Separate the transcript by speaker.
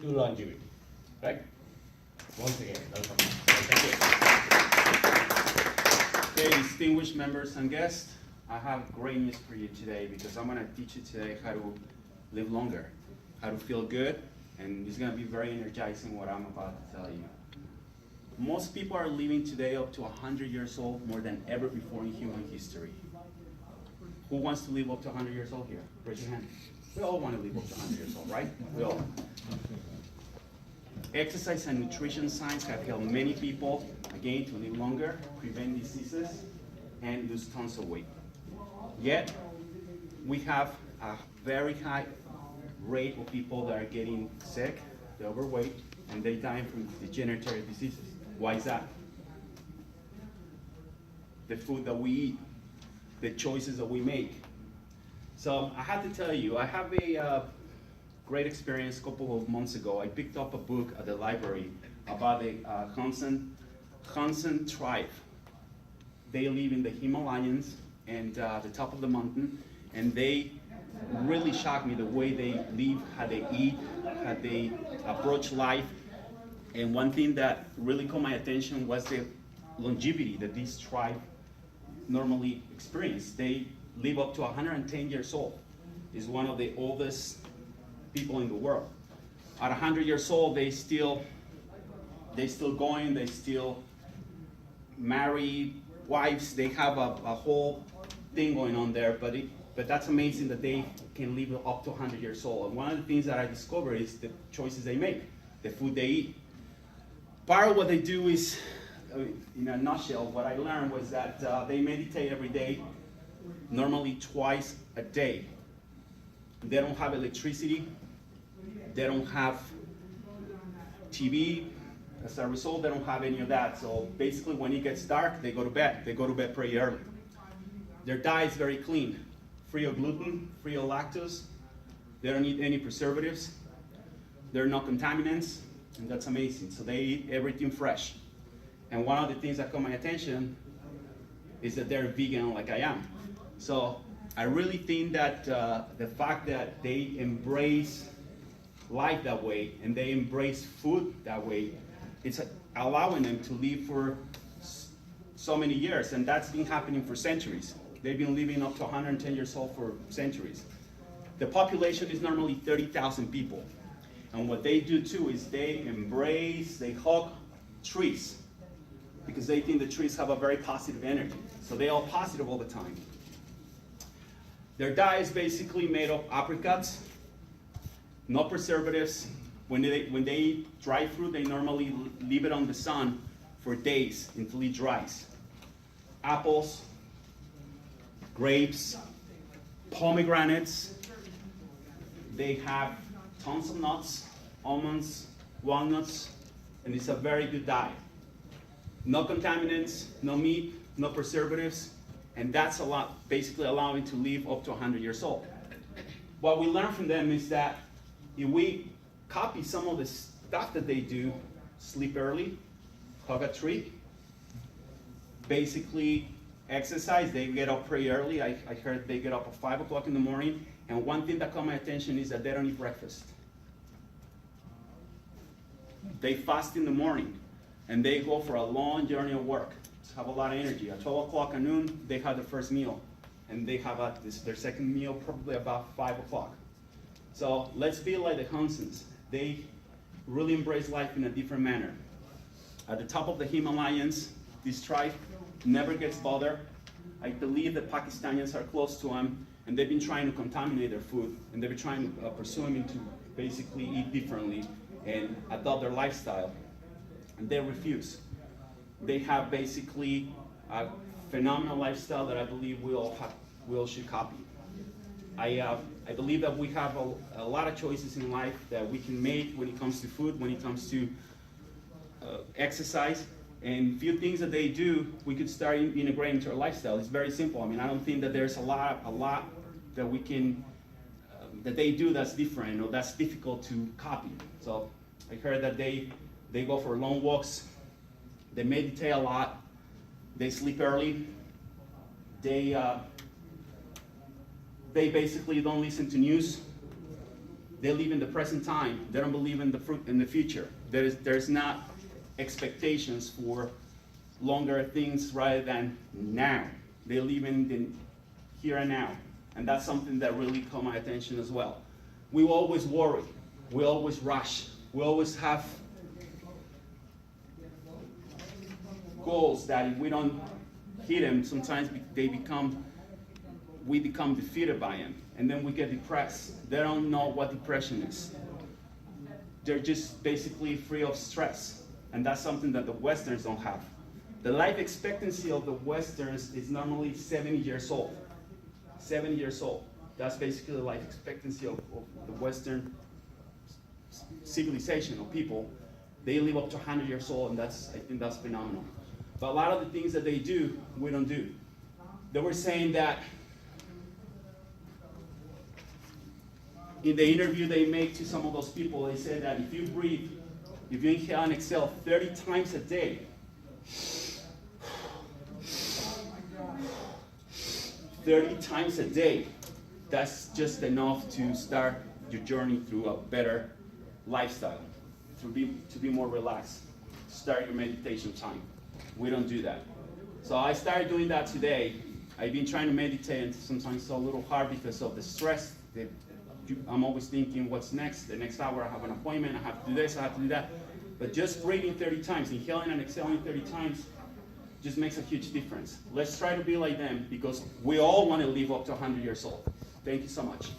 Speaker 1: to longevity, right? Once again, welcome.
Speaker 2: Okay, distinguished members and guests, I have great news for you today because I'm going to teach you today how to live longer, how to feel good, and it's going to be very energizing what I'm about to tell you. Most people are living today up to 100 years old, more than ever before in human history. Who wants to live up to 100 years old here? Raise your hand. We all want to live up to 100 years old, right? We all. Exercise and nutrition science have helped many people, again, to live longer, prevent diseases, and lose tons of weight. Yet, we have a very high rate of people that are getting sick, they're overweight, and they die from degenerative diseases. Why is that? The food that we eat, the choices that we make. So I have to tell you, I have a great experience a couple of months ago. I picked up a book at the library about the Hansen tribe. They live in the Himalayas and the top of the mountain, and they really shocked me the way they live, how they eat, how they approach life. And one thing that really caught my attention was the longevity that this tribe normally experience. They live up to 110 years old. Is one of the oldest people in the world. At 100 years old, they still going, they still marry wives, they have a whole thing going on there, but that's amazing that they can live up to 100 years old. And one of the things that I discovered is the choices they make, the food they eat. Part of what they do is, in a nutshell, what I learned was that they meditate every day, normally twice a day. They don't have electricity, they don't have TV. As a result, they don't have any of that. So basically when it gets dark, they go to bed. They go to bed pretty early. Their diet is very clean, free of gluten, free of lactose. They don't eat any preservatives. There are no contaminants, and that's amazing. So they eat everything fresh. And one of the things that caught my attention is that they're vegan like I am. So I really think that the fact that they embrace life that way and they embrace food that way, it's allowing them to live for so many years, and that's been happening for centuries. They've been living up to 110 years old for centuries. The population is normally 30,000 people, and what they do too is they hug trees because they think the trees have a very positive energy, so they're all positive all the time. Their diet is basically made of apricots, no preservatives. When they eat dry fruit, they normally leave it on the sun for days until it dries. Apples, grapes, pomegranates. They have tons of nuts, almonds, walnuts, and it's a very good diet. No contaminants, no meat, no preservatives, and that's basically allowing to live up to 100 years old. What we learn from them is that if we copy some of the stuff that they do, sleep early, hug a tree, basically exercise, they get up pretty early. I heard they get up at 5 o'clock in the morning, and one thing that caught my attention is that they don't eat breakfast. They fast in the morning, and they go for a long journey of work, have a lot of energy. At 12 o'clock at noon, they have their first meal, and they have their second meal probably about 5 o'clock. So let's be like the Hansens. They really embrace life in a different manner. At the top of the Himalayas, this tribe never gets bothered. I believe the Pakistanis are close to them, and they've been trying to contaminate their food, and they've been trying to pursue them to basically eat differently and adopt their lifestyle, and they refuse. They have basically a phenomenal lifestyle that I believe we all should copy. I believe that we have a lot of choices in life that we can make when it comes to food, when it comes to exercise, and few things that they do, we could start integrating into our lifestyle. It's very simple. I mean, I don't think that there's a lot that we can, that they do that's different or that's difficult to copy. So I heard that they go for long walks, they meditate a lot, they sleep early, they basically don't listen to news. They live in the present time. They don't believe in the future. There's not expectations for longer things rather than now. They live in the here and now. And that's something that really caught my attention as well. We always worry. We always rush. We always have goals that if we don't hit them, sometimes we become defeated by them. And then we get depressed. They don't know what depression is. They're just basically free of stress. And that's something that the Westerns don't have. The life expectancy of the Westerns is normally 70 years old. 70 years old. That's basically the life expectancy of the Western civilization of people. They live up to 100 years old, and I think that's phenomenal. But a lot of the things that they do, we don't do. They were saying that in the interview they make to some of those people, they said that if you breathe, if you inhale and exhale 30 times a day, 30 times a day, that's just enough to start your journey through a better lifestyle, to be more relaxed, start your meditation time. We don't do that. So I started doing that today. I've been trying to meditate, and sometimes it's a little hard because of the stress. I'm always thinking, what's next? The next hour I have an appointment, I have to do this, I have to do that. But just breathing 30 times, inhaling and exhaling 30 times, just makes a huge difference. Let's try to be like them, because we all want to live up to 100 years old. Thank you so much.